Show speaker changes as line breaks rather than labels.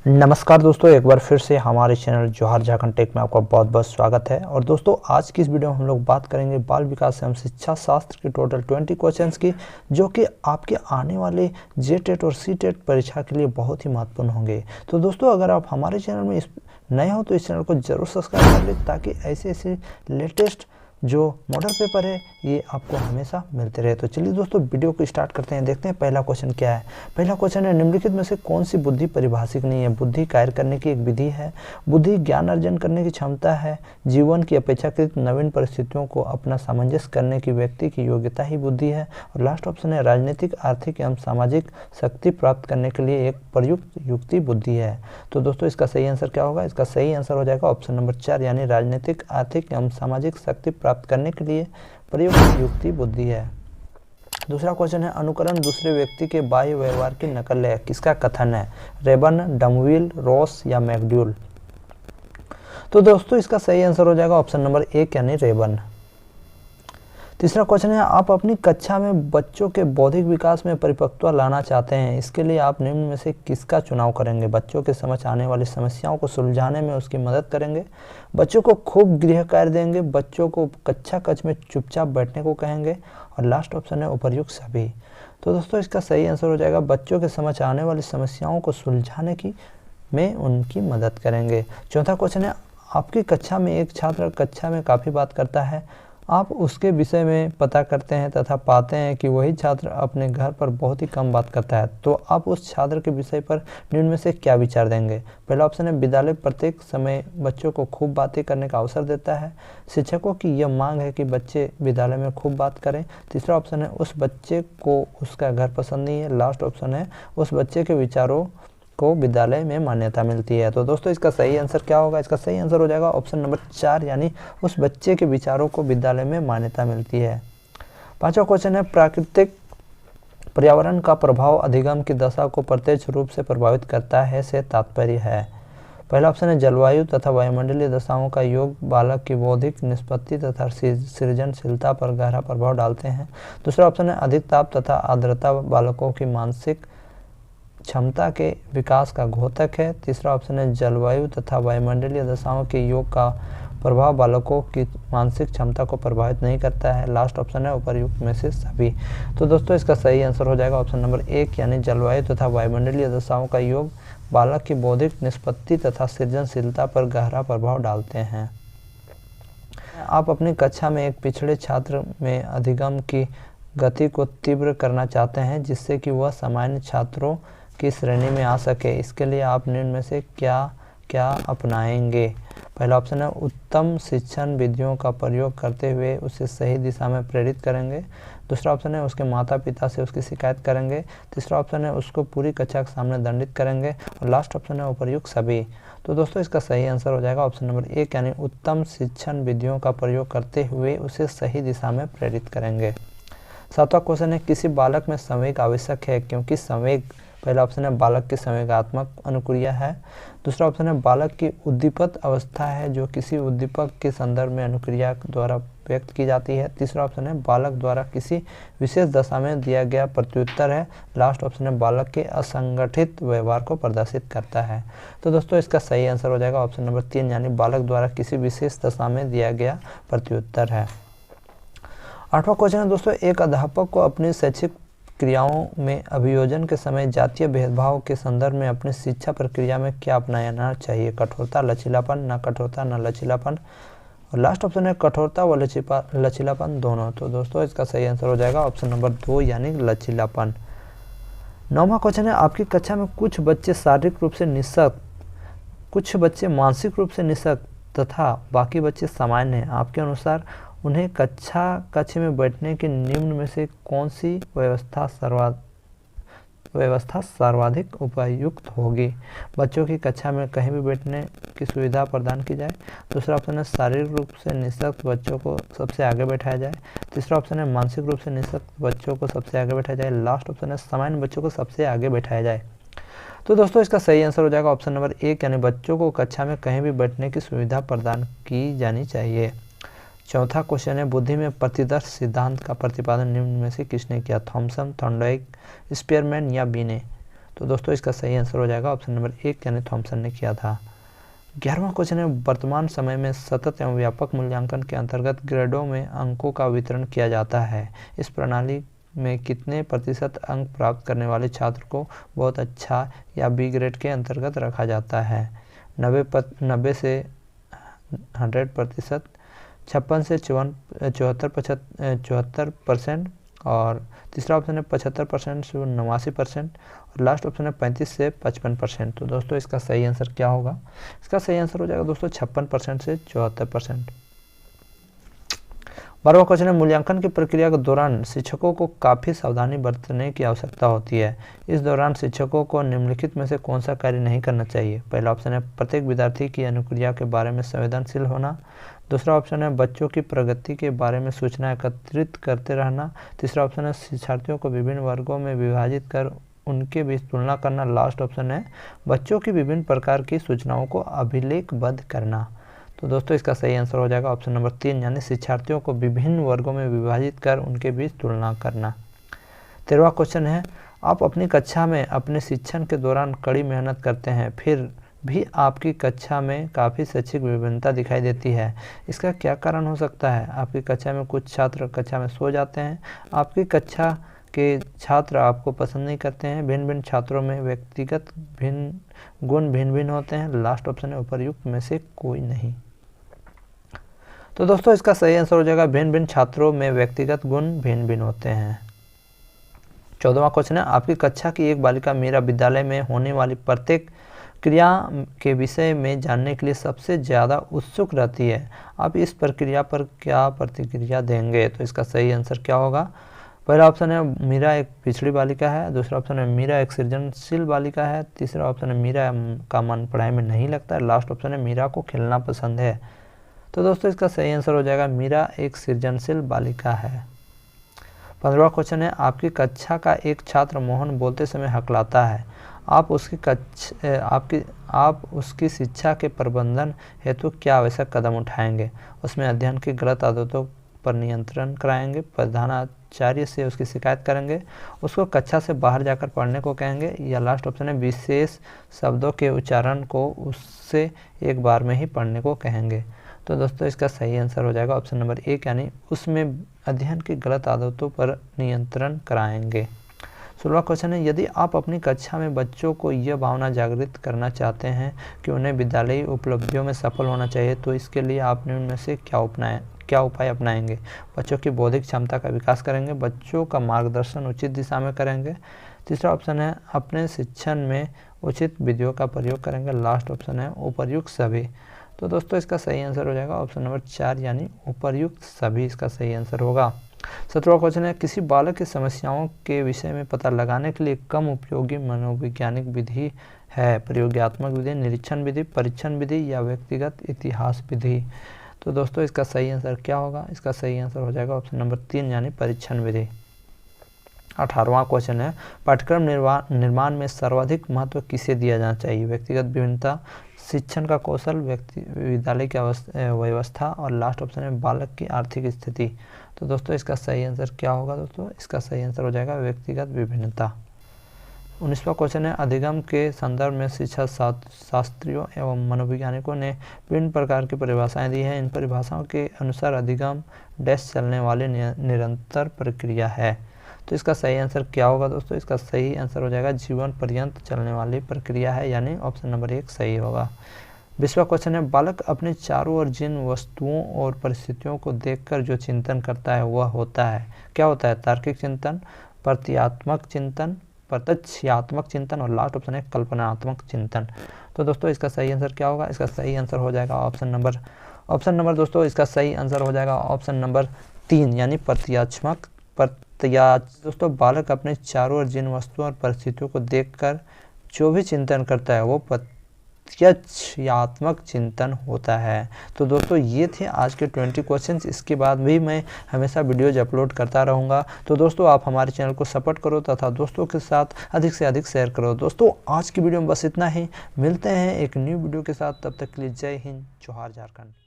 नमस्कार दोस्तों, एक बार फिर से हमारे चैनल जोहार झारखंड टेक में आपका बहुत बहुत स्वागत है। और दोस्तों, आज की इस वीडियो में हम लोग बात करेंगे बाल विकास एवं शिक्षा शास्त्र के टोटल 20 क्वेश्चंस की, जो कि आपके आने वाले जेटेट और सीटेट परीक्षा के लिए बहुत ही महत्वपूर्ण होंगे। तो दोस्तों, अगर आप हमारे चैनल में नए हो तो इस चैनल को जरूर सब्सक्राइब कर ले, ताकि ऐसे ऐसे लेटेस्ट जो मॉडल पेपर है ये आपको हमेशा मिलते रहे। तो चलिए दोस्तों, वीडियो को स्टार्ट करते हैं। देखते हैं पहला क्वेश्चन क्या है। पहला क्वेश्चन है, निम्नलिखित में से कौन सी बुद्धि परिभाषिक नहीं है? बुद्धि कार्य करने की एक विधि है, बुद्धि ज्ञान अर्जन करने की क्षमता है, जीवन की अपेक्षाकृत नवीन परिस्थितियों को अपना सामंजस्य करने की व्यक्ति की योग्यता ही बुद्धि है, और लास्ट ऑप्शन है, राजनीतिक, आर्थिक एवं सामाजिक शक्ति प्राप्त करने के लिए एक प्रयुक्त युक्ति बुद्धि है। तो दोस्तों, इसका सही आंसर क्या होगा? इसका सही आंसर हो जाएगा ऑप्शन नंबर 4, यानी राजनीतिक, आर्थिक एवं सामाजिक शक्ति प्राप्त करने के लिए प्रयुक्त युक्ति बुद्धि है। दूसरा क्वेश्चन है, अनुकरण दूसरे व्यक्ति के बाह्य व्यवहार की नकल है, किसका कथन है? रेबन, डमविल, रॉस या मैकडूल? तो दोस्तों, इसका सही आंसर हो जाएगा ऑप्शन नंबर 1, यानी रेबन। तीसरा क्वेश्चन है, आप अपनी कक्षा में बच्चों के बौद्धिक विकास में परिपक्वता लाना चाहते हैं, इसके लिए आप निम्न में से किसका चुनाव करेंगे? बच्चों के समझ आने वाली समस्याओं को सुलझाने में उसकी मदद करेंगे, बच्चों को खूब गृह कार्य देंगे, बच्चों को कक्षा कक्ष में चुपचाप बैठने को कहेंगे, और लास्ट ऑप्शन है उपर्युक्त सभी। तो दोस्तों, इसका सही आंसर हो जाएगा, बच्चों के समझ आने वाली समस्याओं को सुलझाने की में उनकी मदद करेंगे। चौथा क्वेश्चन है, आपकी कक्षा में एक छात्र कक्षा में काफ़ी बात करता है, आप उसके विषय में पता करते हैं तथा पाते हैं कि वही छात्र अपने घर पर बहुत ही कम बात करता है, तो आप उस छात्र के विषय पर निम्न में से क्या विचार देंगे? पहला ऑप्शन है, विद्यालय प्रत्येक समय बच्चों को खूब बातें करने का अवसर देता है, शिक्षकों की यह मांग है कि बच्चे विद्यालय में खूब बात करें। तीसरा ऑप्शन है, उस बच्चे को उसका घर पसंद नहीं है। लास्ट ऑप्शन है, उस बच्चे के विचारों को विद्यालय में मान्यता मिलती है। तो दोस्तों, इसका सही आंसर क्या होगा? इसका सही आंसर हो जाएगा ऑप्शन नंबर 4, यानी उस बच्चे के विचारों को विद्यालय में मान्यता मिलती है। पांचवा क्वेश्चन है, प्राकृतिक पर्यावरण का प्रभाव अधिगम की दशा को प्रत्यक्ष रूप से प्रभावित करता है से तात्पर्य है? पहला ऑप्शन है, जलवायु तथा वायुमंडलीय दशाओं का योग बालक की बौद्धिक निष्पत्ति तथा सृजनशीलता पर गहरा प्रभाव डालते हैं। दूसरा ऑप्शन है, अधिक ताप तथा आर्द्रता बालकों की मानसिक क्षमता के विकास का घोतक है। तीसरा ऑप्शन है, जलवायु तथा वायुमंडलीय दशाओं के योग का प्रभाव बालकों की मानसिक क्षमता को प्रभावित नहीं करता है। लास्ट ऑप्शन है, उपर्युक्त में से सभी। तो दोस्तों, इसका सही आंसर हो जाएगा ऑप्शन नंबर 1, यानी जलवायु तथा वायुमंडलीय दशाओं का योग बालक की बौद्धिक निष्पत्ति तथा सृजनशीलता पर गहरा प्रभाव डालते हैं। आप अपनी कक्षा में एक पिछड़े छात्र में अधिगम की गति को तीव्र करना चाहते हैं, जिससे कि वह सामान्य छात्रों की श्रेणी में आ सके, इसके लिए आप निम्न में से क्या क्या अपनाएंगे? पहला ऑप्शन है, उत्तम शिक्षण विधियों का प्रयोग करते हुए उसे सही दिशा में प्रेरित करेंगे। दूसरा ऑप्शन है, उसके माता पिता से उसकी शिकायत करेंगे। तीसरा ऑप्शन है, उसको पूरी कक्षा के सामने दंडित करेंगे, और लास्ट ऑप्शन है, उपर्युक्त सभी। तो दोस्तों, इसका सही आंसर हो जाएगा ऑप्शन नंबर 1, यानी उत्तम शिक्षण विधियों का प्रयोग करते हुए उसे सही दिशा में प्रेरित करेंगे। सातवां क्वेश्चन है, किसी बालक में संवेग आवश्यक है क्योंकि संवेग, पहला ऑप्शन है, बालक की संवेगात्मक अनुक्रिया है। दूसरा ऑप्शन है, बालक की उद्दीपित अवस्था है जो किसी उद्दीपक के संदर्भ में अनुक्रिया द्वारा व्यक्त की जाती है। तीसरा ऑप्शन है, बालक द्वारा किसी विशेष दशा में दिया गया प्रत्युत्तर है। लास्ट ऑप्शन है, बालक के असंगठित व्यवहार को प्रदर्शित करता है। तो दोस्तों, इसका सही आंसर हो जाएगा ऑप्शन नंबर 3, यानी बालक द्वारा किसी विशेष दशा में दिया गया प्रत्युत्तर है। आठवां क्वेश्चन है दोस्तों, एक अध्यापक को अपनी शैक्षिक क्रियाओं में अभियोजन के समय जातीय भेदभाव के संदर्भ में अपनी शिक्षा प्रक्रिया में क्या अपनाना चाहिए? कठोरता, लचीलापन, न कठोरता न लचीलापन, और लास्ट ऑप्शन है, कठोरता व लचीलापन दोनों। तो दोस्तों, इसका सही आंसर हो जाएगा ऑप्शन नंबर 2, यानी लचीलापन। नौवां क्वेश्चन है, आपकी कक्षा में कुछ बच्चे शारीरिक रूप से निःशक्त, कुछ बच्चे मानसिक रूप से निःशक्त तथा बाकी बच्चे सामान्य हैं। आपके अनुसार उन्हें कक्षा कक्ष में बैठने की निम्न में से कौन सी व्यवस्था सर्वाधिक उपयुक्त होगी? बच्चों की कक्षा में कहीं भी बैठने की सुविधा प्रदान की जाए। दूसरा ऑप्शन है, शारीरिक रूप से निःशक्त बच्चों को सबसे आगे बैठाया जाए। तीसरा ऑप्शन है, मानसिक रूप से निःशक्त बच्चों को सबसे आगे बैठाया जाए। लास्ट ऑप्शन है, सामान्य बच्चों को सबसे आगे बैठाया जाए। तो दोस्तों, इसका सही आंसर हो जाएगा ऑप्शन नंबर 1, यानी बच्चों को कक्षा में कहीं भी बैठने की सुविधा प्रदान की जानी चाहिए। चौथा क्वेश्चन है, बुद्धि में प्रतिदर्श सिद्धांत का प्रतिपादन निम्न में से किसने किया? थॉमसन, थॉर्नडाइक, स्पीयरमैन या बीने? तो दोस्तों इसका सही आंसर हो जाएगा ऑप्शन नंबर 1 यानी थॉमसन ने किया था। 11वां क्वेश्चन है, वर्तमान समय में सतत एवं व्यापक मूल्यांकन के अंतर्गत ग्रेडों में अंकों का वितरण किया जाता है। इस प्रणाली में कितने प्रतिशत अंक प्राप्त करने वाले छात्र को बहुत अच्छा या बी ग्रेड के अंतर्गत रखा जाता है? 90 से 100%, 56 से 74%, और तीसरा ऑप्शन है 75% से 89%, और लास्ट ऑप्शन है 35 से 55%। तो दोस्तों इसका सही आंसर क्या होगा? इसका सही आंसर हो जाएगा दोस्तों 56% से 74%। 12वां क्वेश्चन है, मूल्यांकन की प्रक्रिया के दौरान शिक्षकों को काफ़ी सावधानी बरतने की आवश्यकता होती है। इस दौरान शिक्षकों को निम्नलिखित में से कौन सा कार्य नहीं करना चाहिए? पहला ऑप्शन है प्रत्येक विद्यार्थी की अनुक्रिया के बारे में संवेदनशील होना। दूसरा ऑप्शन है बच्चों की प्रगति के बारे में सूचना एकत्रित करते रहना। तीसरा ऑप्शन है शिक्षार्थियों को विभिन्न वर्गों में विभाजित कर उनके बीच तुलना करना। लास्ट ऑप्शन है बच्चों की विभिन्न प्रकार की सूचनाओं को अभिलेखबद्ध करना। तो दोस्तों इसका सही आंसर हो जाएगा ऑप्शन नंबर 3 यानी शिक्षार्थियों को विभिन्न वर्गों में विभाजित कर उनके बीच तुलना करना। 13वां क्वेश्चन है, आप अपनी कक्षा में अपने शिक्षण के दौरान कड़ी मेहनत करते हैं, फिर भी आपकी कक्षा में काफ़ी शैक्षिक विभिन्नता दिखाई देती है। इसका क्या कारण हो सकता है? आपकी कक्षा में कुछ छात्र कक्षा में सो जाते हैं, आपकी कक्षा के छात्र आपको पसंद नहीं करते हैं, भिन्न भिन्न छात्रों में व्यक्तिगत गुण भिन्न भिन्न होते हैं। लास्ट ऑप्शन है उपर्युक्त में से कोई नहीं। तो दोस्तों इसका सही आंसर हो जाएगा भिन्न भिन्न छात्रों में व्यक्तिगत गुण भिन्न भिन्न होते हैं। 14वां क्वेश्चन है, आपकी कक्षा की एक बालिका मेरा विद्यालय में होने वाली प्रत्येक क्रिया के विषय में जानने के लिए सबसे ज़्यादा उत्सुक रहती है। आप इस प्रक्रिया पर क्या प्रतिक्रिया देंगे? तो इसका सही आंसर क्या होगा? पहला ऑप्शन है मीरा एक पिछड़ी बालिका है। दूसरा ऑप्शन है मीरा एक सृजनशील बालिका है। तीसरा ऑप्शन है मीरा का मन पढ़ाई में नहीं लगता है। लास्ट ऑप्शन है मीरा को खेलना पसंद है। तो दोस्तों इसका सही आंसर हो जाएगा मीरा एक सृजनशील बालिका है। 15वां क्वेश्चन है, आपकी कक्षा का एक छात्र मोहन बोलते समय हकलाता है, आप उसकी शिक्षा के प्रबंधन हेतु क्या आवश्यक कदम उठाएंगे? उसमें अध्ययन की गलत आदतों पर नियंत्रण कराएंगे, प्रधानाचार्य से उसकी शिकायत करेंगे, उसको कक्षा से बाहर जाकर पढ़ने को कहेंगे, या लास्ट ऑप्शन है विशेष शब्दों के उच्चारण को उससे एक बार में ही पढ़ने को कहेंगे। तो दोस्तों इसका सही आंसर हो जाएगा ऑप्शन नंबर 1 यानी उसमें अध्ययन की गलत आदतों पर नियंत्रण कराएंगे। 16वां क्वेश्चन है, यदि आप अपनी कक्षा में बच्चों को यह भावना जागृत करना चाहते हैं कि उन्हें विद्यालयी उपलब्धियों में सफल होना चाहिए, तो इसके लिए आप उनमें से क्या उपाय अपनाएंगे? बच्चों की बौद्धिक क्षमता का विकास करेंगे, बच्चों का मार्गदर्शन उचित दिशा में करेंगे। तीसरा ऑप्शन है अपने शिक्षण में उचित विधियों का प्रयोग करेंगे। लास्ट ऑप्शन है उपर्युक्त सभी। तो दोस्तों इसका सही आंसर हो जाएगा ऑप्शन नंबर 4 यानी उपर्युक्त सभी इसका सही आंसर होगा। 17वां क्वेश्चन है, किसी बालक की समस्याओं के विषय में पता लगाने के लिए कम उपयोगी मनोवैज्ञानिक विधि है? प्रयोगात्मक विधि, निरीक्षण विधि, परीक्षण विधि या व्यक्तिगत इतिहास विधि? तो दोस्तों इसका सही आंसर क्या होगा? इसका सही आंसर हो जाएगा ऑप्शन नंबर 3 यानी परीक्षण विधि। 18वां क्वेश्चन है, पाठ्यक्रम निर्माण में सर्वाधिक महत्व किसे दिया जाना चाहिए? व्यक्तिगत विभिन्नता, शिक्षण का कौशल, विद्यालय की व्यवस्था, और लास्ट ऑप्शन है बालक की आर्थिक स्थिति। तो दोस्तों इसका सही आंसर क्या होगा? दोस्तों इसका सही आंसर हो जाएगा व्यक्तिगत विभिन्नता। 19वां क्वेश्चन है, अधिगम के संदर्भ में शिक्षा शास्त्रियों एवं मनोवैज्ञानिकों ने विभिन्न प्रकार की परिभाषाएं दी हैं। इन परिभाषाओं के अनुसार अधिगम डैश चलने वाली निरंतर प्रक्रिया है। तो इसका सही आंसर क्या होगा? दोस्तों इसका सही आंसर हो जाएगा जीवन पर्यंत चलने वाली प्रक्रिया है, यानी ऑप्शन नंबर 1 सही होगा। 20वां क्वेश्चन है, बालक अपने चारों ओर जिन वस्तुओं और परिस्थितियों को देखकर जो चिंतन करता है वह होता है, क्या होता है? तार्किक चिंतन, प्रत्यात्मक चिंतन, प्रत्यक्षात्मक चिंतन, और लास्ट ऑप्शन है कल्पनात्मक चिंतन। तो दोस्तों इसका सही आंसर क्या होगा? इसका सही आंसर हो जाएगा ऑप्शन नंबर दोस्तों इसका सही आंसर हो जाएगा ऑप्शन नंबर 3 यानी प्रत्यात्मक। दोस्तों बालक अपने चारों ओर जिन वस्तुओं और परिस्थितियों को देखकर जो भी चिंतन करता है वो प्रत्यक्षात्मक चिंतन होता है। तो दोस्तों ये थे आज के 20 क्वेश्चंस। इसके बाद भी मैं हमेशा वीडियोज अपलोड करता रहूँगा। तो दोस्तों आप हमारे चैनल को सपोर्ट करो तथा दोस्तों के साथ अधिक से अधिक शेयर करो। दोस्तों आज की वीडियो में बस इतना ही, मिलते हैं एक न्यू वीडियो के साथ, तब तक के लिए जय हिंद, जोहार झारखंड।